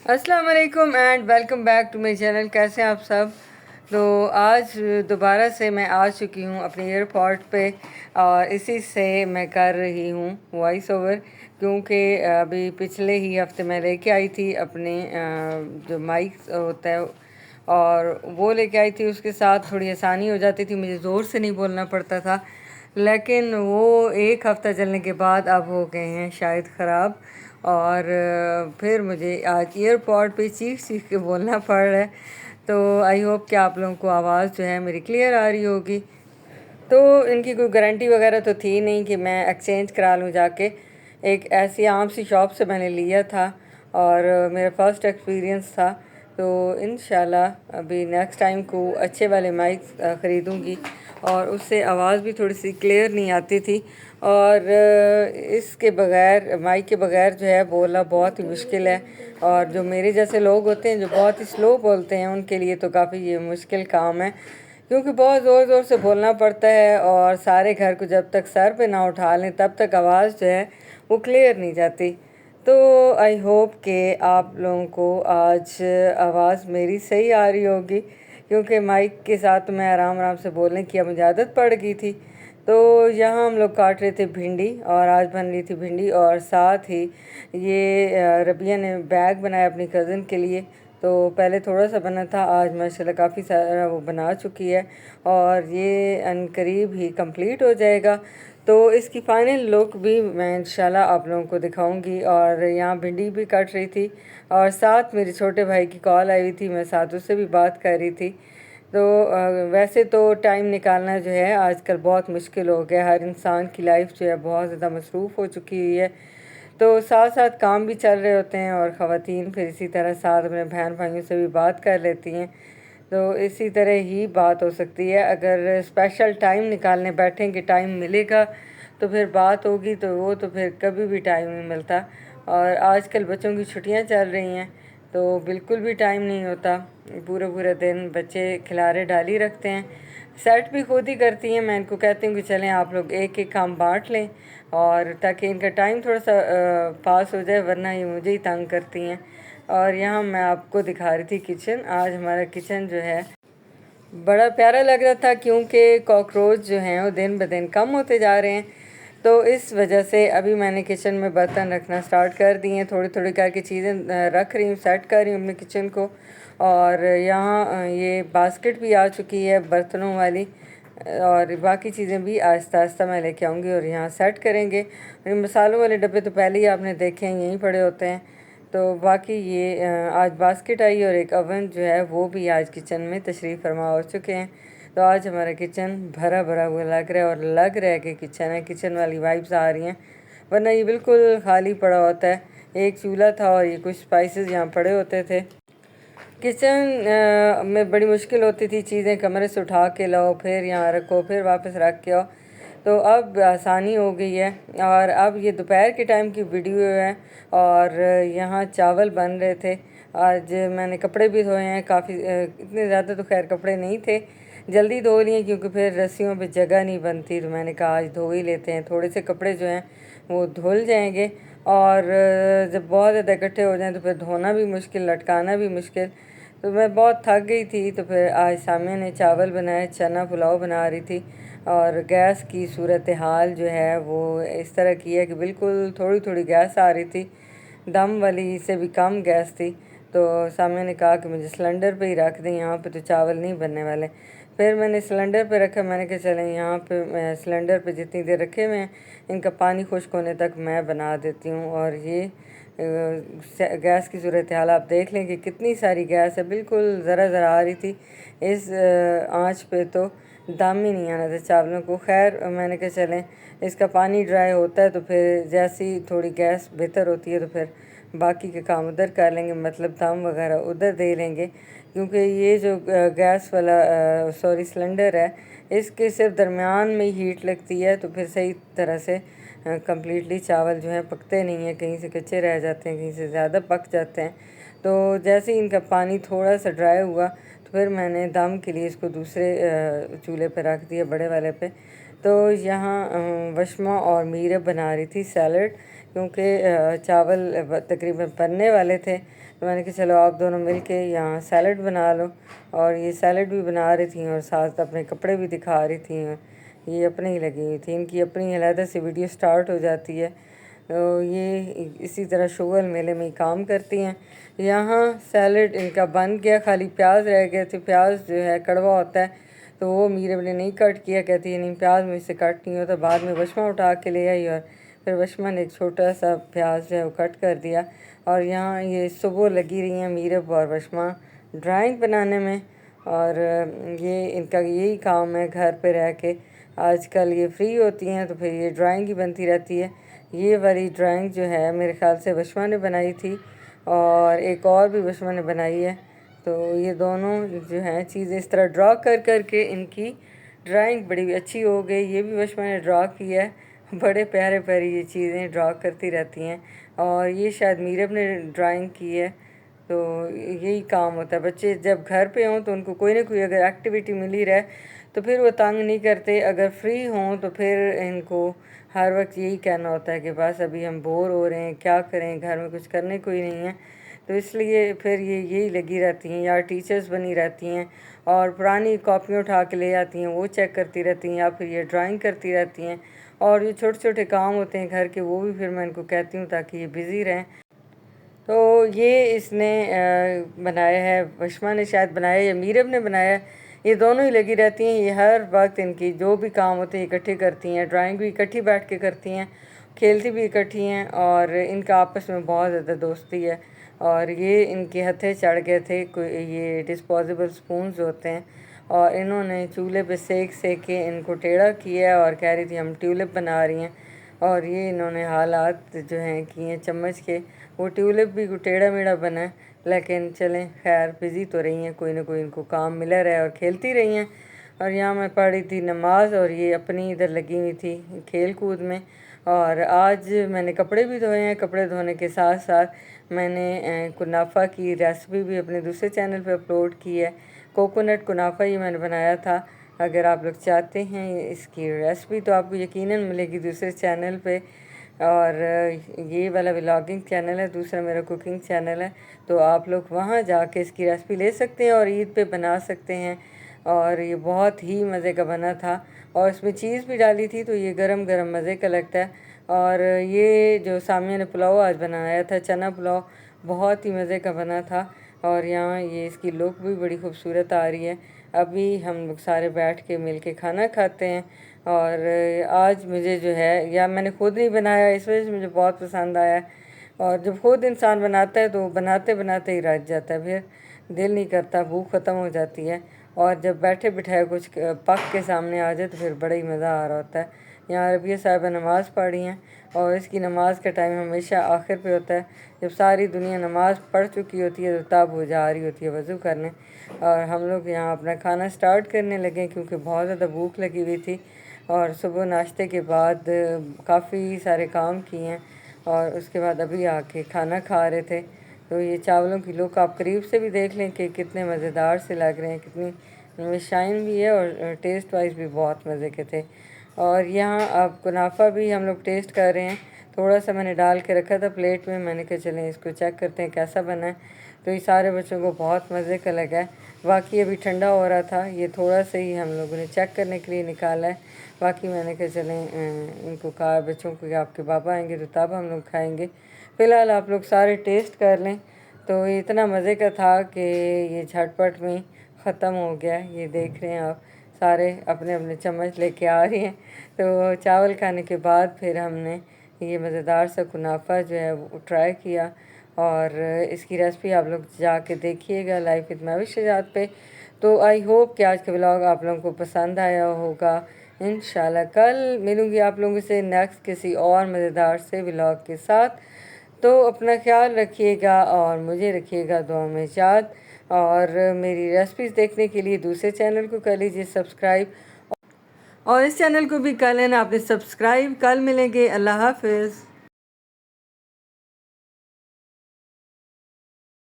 अस्सलाम वालेकुम and welcome back to my channel. कैसे हैं आप सब? तो आज दोबारा से मैं आ चुकी हूँ अपने एयरपोर्ट पे और इसी से मैं कर रही हूँ वॉइस ओवर, क्योंकि अभी पिछले ही हफ्ते मैं लेके आई थी अपने जो माइक होता है और वो लेके आई थी। उसके साथ थोड़ी आसानी हो जाती थी, मुझे ज़ोर से नहीं बोलना पड़ता था। लेकिन वो एक हफ़्ता चलने के बाद अब हो गए हैं शायद ख़राब, और फिर मुझे आज एयरपोर्ट पे चीख चीख के बोलना पड़ रहा है। तो आई होप कि आप लोगों को आवाज़ जो है मेरी क्लियर आ रही होगी। तो इनकी कोई गारंटी वगैरह तो थी नहीं कि मैं एक्सचेंज करा लूँ जाके। एक ऐसी आम सी शॉप से मैंने लिया था और मेरा फर्स्ट एक्सपीरियंस था। तो इंशाल्लाह अभी नेक्स्ट टाइम को अच्छे वाले माइक ख़रीदूँगी। और उससे आवाज़ भी थोड़ी सी क्लियर नहीं आती थी, और इसके बग़ैर, माइक के बग़ैर जो है बोलना बहुत ही मुश्किल है। और जो मेरे जैसे लोग होते हैं जो बहुत ही स्लो बोलते हैं, उनके लिए तो काफ़ी ये मुश्किल काम है, क्योंकि बहुत ज़ोर ज़ोर से बोलना पड़ता है और सारे घर को जब तक सर पे ना उठा लें तब तक आवाज़ जो है वो क्लियर नहीं जाती। तो आई होप कि आप लोगों को आज आवाज़ मेरी सही आ रही होगी, क्योंकि माइक के साथ मैं आराम आराम से बोलने की अब मुझे आदत पड़ गई थी। तो यहाँ हम लोग काट रहे थे भिंडी, और आज बन रही थी भिंडी, और साथ ही ये रबिया ने बैग बनाया अपनी कज़न के लिए। तो पहले थोड़ा सा बना था, आज माशाल्लाह काफ़ी सारा वो बना चुकी है और ये अनकरीब ही कंप्लीट हो जाएगा। तो इसकी फ़ाइनल लुक भी मैं इंशाल्लाह आप लोगों को दिखाऊंगी। और यहाँ भिंडी भी कट रही थी और साथ मेरे छोटे भाई की कॉल आई हुई थी, मैं साथ उससे भी बात कर रही थी। तो वैसे तो टाइम निकालना जो है आजकल बहुत मुश्किल हो गया, हर इंसान की लाइफ जो है बहुत ज़्यादा मसरूफ़ हो चुकी हुई है। तो साथ साथ काम भी चल रहे होते हैं और ख़वातीन फिर इसी तरह साथ अपने बहन भाइयों से भी बात कर लेती हैं। तो इसी तरह ही बात हो सकती है। अगर स्पेशल टाइम निकालने बैठेंगे, टाइम मिलेगा तो फिर बात होगी, तो वो तो फिर कभी भी टाइम नहीं मिलता। और आजकल बच्चों की छुट्टियां चल रही हैं तो बिल्कुल भी टाइम नहीं होता। पूरे पूरे दिन बच्चे खिलारे डाली रखते हैं, सेट भी खुद ही करती हैं। मैं इनको कहती हूँ कि चलें आप लोग एक एक काम बांट लें, और ताकि इनका टाइम थोड़ा सा पास हो जाए, वरना ये मुझे ही तंग करती हैं। और यहाँ मैं आपको दिखा रही थी किचन। आज हमारा किचन जो है बड़ा प्यारा लग रहा था, क्योंकि कॉकरोच जो हैं वो दिन ब दिन कम होते जा रहे हैं। तो इस वजह से अभी मैंने किचन में बर्तन रखना स्टार्ट कर दिए हैं, थोड़ी थोड़ी करके चीज़ें रख रही हूँ, सेट कर रही हूँ अपने किचन को। और यहाँ ये बास्केट भी आ चुकी है बर्तनों वाली, और बाकी चीज़ें भी आहिस्ता आहिस्ता मैं लेके आऊँगी और यहाँ सेट करेंगे। और ये मसालों वाले डब्बे तो पहले ही आपने देखे हैं, यहीं पड़े होते हैं। तो बाकी ये आज बास्केट आई और एक ओवन जो है वो भी आज किचन में तशरीफ़ फरमा हो चुके हैं। तो आज हमारा किचन भरा भरा हुआ लग रहा है, और लग रहा है कि किचन है, किचन वाली वाइब्स आ रही हैं, वरना ये बिल्कुल खाली पड़ा होता है। एक चूल्हा था और ये कुछ स्पाइसेस यहाँ पड़े होते थे। किचन में बड़ी मुश्किल होती थी, चीज़ें कमरे से उठा के लाओ, फिर यहाँ रखो, फिर वापस रख के आओ। तो अब आसानी हो गई है। और अब ये दोपहर के टाइम की वीडियो है, और यहाँ चावल बन रहे थे। आज मैंने कपड़े भी धोए हैं काफ़ी, इतने ज़्यादा तो खैर कपड़े नहीं थे, जल्दी धो लिए क्योंकि फिर रस्सियों पे जगह नहीं बनती। तो मैंने कहा आज धो ही लेते हैं, थोड़े से कपड़े जो हैं वो धुल जाएंगे। और जब बहुत ज़्यादा इकट्ठे हो जाएं तो फिर धोना भी मुश्किल, लटकाना भी मुश्किल। तो मैं बहुत थक गई थी, तो फिर आज सामने ने चावल बनाए, चना पुलाव बना रही थी। और गैस की सूरत हाल जो है वो इस तरह की है कि बिल्कुल थोड़ी थोड़ी गैस आ रही थी, दम वाली से भी कम गैस थी। तो सामने ने कहा कि मुझे सिलेंडर पे ही रख दें, यहाँ पे तो चावल नहीं बनने वाले। फिर मैंने सिलेंडर पे रखा, मैंने कहा चलें यहाँ पे मैं सिलेंडर पे जितनी देर रखे हुए हैं इनका पानी खुश्क होने तक मैं बना देती हूँ। और ये गैस की सूरत हाल आप देख लें कि कितनी सारी गैस है, बिल्कुल ज़रा ज़रा आ रही थी। इस आंच पे तो दम ही नहीं आना था चावलों को। खैर मैंने कहा चलें इसका पानी ड्राई होता है तो फिर जैसी थोड़ी गैस बेहतर होती है तो फिर बाकी के काम उधर कर लेंगे, मतलब दम वगैरह उधर दे लेंगे। क्योंकि ये जो गैस वाला सॉरी सिलेंडर है, इसके सिर्फ दरमियान में हीट लगती है, तो फिर सही तरह से कम्प्लीटली चावल जो हैं पकते नहीं हैं, कहीं से कच्चे रह जाते हैं, कहीं से ज़्यादा पक जाते हैं। तो जैसे ही इनका पानी थोड़ा सा ड्राई हुआ तो फिर मैंने दम के लिए इसको दूसरे चूल्हे पे रख दिया, बड़े वाले पे। तो यहाँ वशमा और मीरा बना रही थी सैलड, क्योंकि चावल तकरीबन बनने वाले थे। तो मैंने कहा चलो आप दोनों मिलके यहाँ सैलड बना लो। और ये सैलड भी बना रही थी और साथ अपने कपड़े भी दिखा रही थी। ये अपनी ही लगी हुई थी, इनकी अपनी अलहदा से वीडियो स्टार्ट हो जाती है। तो ये इसी तरह शुगर मेले में ही काम करती हैं। यहाँ सैलड इनका बन गया, खाली प्याज रह गए थे। प्याज जो है कड़वा होता है, तो वो मीरा ने नहीं कट किया। कहती है नहीं प्याज मुझसे कट नहीं होता। बाद में वशमा उठा के ले आई और फिर वशमा ने एक छोटा सा प्याज जो है वो कट कर दिया। और यहाँ ये सुबह लगी रही हैं मीरब और वशमा ड्राइंग बनाने में। और ये इनका यही काम है घर पे रह के। आजकल ये फ्री होती हैं तो फिर ये ड्राइंग ही बनती रहती है। ये वाली ड्राइंग जो है मेरे ख़्याल से वशमा ने बनाई थी और एक और भी वशमा ने बनाई है। तो ये दोनों जो हैं चीज़ें इस तरह ड्रा कर कर के इनकी ड्राइंग बड़ी अच्छी हो गई। ये भी वशमा ने ड्रा किया है। बड़े प्यारे प्यारे ये चीज़ें ड्रा करती रहती हैं। और ये शायद मीरब ने ड्राइंग की है। तो यही काम होता है, बच्चे जब घर पे हों तो उनको कोई ना कोई अगर एक्टिविटी मिली रहे तो फिर वो तंग नहीं करते। अगर फ्री हों तो फिर इनको हर वक्त यही कहना होता है कि बस अभी हम बोर हो रहे हैं, क्या करें, घर में कुछ करने कोई नहीं है। तो इसलिए फिर ये यही लगी रहती हैं, या टीचर्स बनी रहती हैं और पुरानी कॉपियाँ उठा के ले आती हैं, वो चेक करती रहती हैं, या फिर ये ड्राइंग करती रहती हैं। और ये छोटे छोटे काम होते हैं घर के, वो भी फिर मैं इनको कहती हूँ ताकि ये बिज़ी रहें। तो ये इसने बनाया है, वशमा ने शायद बनाया या मीरब ने बनाया। ये दोनों ही लगी रहती हैं। ये हर वक्त इनकी जो भी काम होते हैं इकट्ठे करती हैं। ड्राइंग भी इकट्ठी बैठ के करती हैं, खेलती भी इकट्ठी हैं और इनका आपस में बहुत ज़्यादा दोस्ती है। और ये इनके हथे चढ़ गए थे कोई ये डिस्पोजेबल स्पून्स होते हैं, और इन्होंने चूल्हे पे सेक सेक के इनको टेढ़ा किया और कह रही थी हम ट्यूलिप बना रही हैं। और ये इन्होंने हालात जो हैं किए चम्मच के। वो ट्यूलिप भी टेढ़ा मेढ़ा बना है, लेकिन चलें खैर बिज़ी तो रही हैं, कोई ना कोई इनको काम मिला रहा है और खेलती रही हैं। और यहाँ मैं पढ़ी थी नमाज और ये अपनी इधर लगी हुई थी खेल कूद में। और आज मैंने कपड़े भी धोए हैं। कपड़े धोने के साथ साथ मैंने कुनाफा की रेसिपी भी अपने दूसरे चैनल पे अपलोड की है। कोकोनट कुनाफा ही मैंने बनाया था। अगर आप लोग चाहते हैं इसकी रेसिपी तो आपको यकीनन मिलेगी दूसरे चैनल पे। और ये वाला व्लॉगिंग चैनल है, दूसरा मेरा कुकिंग चैनल है। तो आप लोग वहाँ जाके इसकी रेसिपी ले सकते हैं और ईद पे बना सकते हैं। और ये बहुत ही मज़े का बना था और इसमें चीज़ भी डाली थी, तो ये गरम गरम मज़े का लगता है। और ये जो सामिया ने पुलाव आज बनाया था, चना पुलाव, बहुत ही मज़े का बना था। और यहाँ ये इसकी लुक भी बड़ी खूबसूरत आ रही है। अभी हम लोग सारे बैठ के मिल के खाना खाते हैं। और आज मुझे जो है, या मैंने खुद नहीं बनाया, इस वजह से मुझे बहुत पसंद आया। और जब खुद इंसान बनाता है तो बनाते बनाते ही रच जाता है, फिर दिल नहीं करता, भूख ख़त्म हो जाती है। और जब बैठे बिठाए कुछ पक के सामने आ जाए तो फिर बड़ा ही मज़ा आ रहा होता है। यहाँ रबिया साहिबा नमाज़ पढ़ी हैं और इसकी नमाज़ का टाइम हमेशा आखिर पे होता है, जब सारी दुनिया नमाज़ पढ़ चुकी होती है तो तब वो जा रही होती है वज़ू करने। और हम लोग यहाँ अपना खाना स्टार्ट करने लगे क्योंकि बहुत ज़्यादा भूख लगी हुई थी। और सुबह नाश्ते के बाद काफ़ी सारे काम किए हैं और उसके बाद अभी आके खाना खा रहे थे। तो ये चावलों की लुक आप करीब से भी देख लें कि कितने मज़ेदार से लग रहे हैं, कितनी शाइन भी है और टेस्ट वाइज भी बहुत मज़े के थे। और यहाँ अब कुनाफा भी हम लोग टेस्ट कर रहे हैं। थोड़ा सा मैंने डाल के रखा था प्लेट में, मैंने कहा चलें इसको चेक करते हैं कैसा बना है। तो ये सारे बच्चों को बहुत मज़े का लगा है। बाकी अभी ठंडा हो रहा था, ये थोड़ा सा ही हम लोगों ने चेक करने के लिए निकाला है। बाकी मैंने कहा चलें इनको कहा बच्चों को कि आपके पापा आएंगे तो तब हम लोग खाएंगे। फ़िलहाल आप लोग सारे टेस्ट कर लें। तो ये इतना मज़े का था कि ये झटपट में ख़त्म हो गया। ये देख रहे हैं आप, सारे अपने अपने चम्मच लेके आ रही हैं। तो चावल खाने के बाद फिर हमने ये मज़ेदार सा कुनाफा जो है वो ट्राई किया। और इसकी रेसिपी आप लोग जाके देखिएगा लाइफ विद महविश शजात पे। तो आई होप कि आज का व्लॉग आप लोगों को पसंद आया होगा। इंशाल्लाह कल मिलूँगी आप लोगों से नेक्स्ट किसी और मज़ेदार से व्लॉग के साथ। तो अपना ख्याल रखिएगा और मुझे रखिएगा दुआ में याद। और मेरी रेसिपीज़ देखने के लिए दूसरे चैनल को कर लीजिए सब्सक्राइब, और इस चैनल को भी कर लेना आपने सब्सक्राइब। कल मिलेंगे, अल्लाह हाफिज़।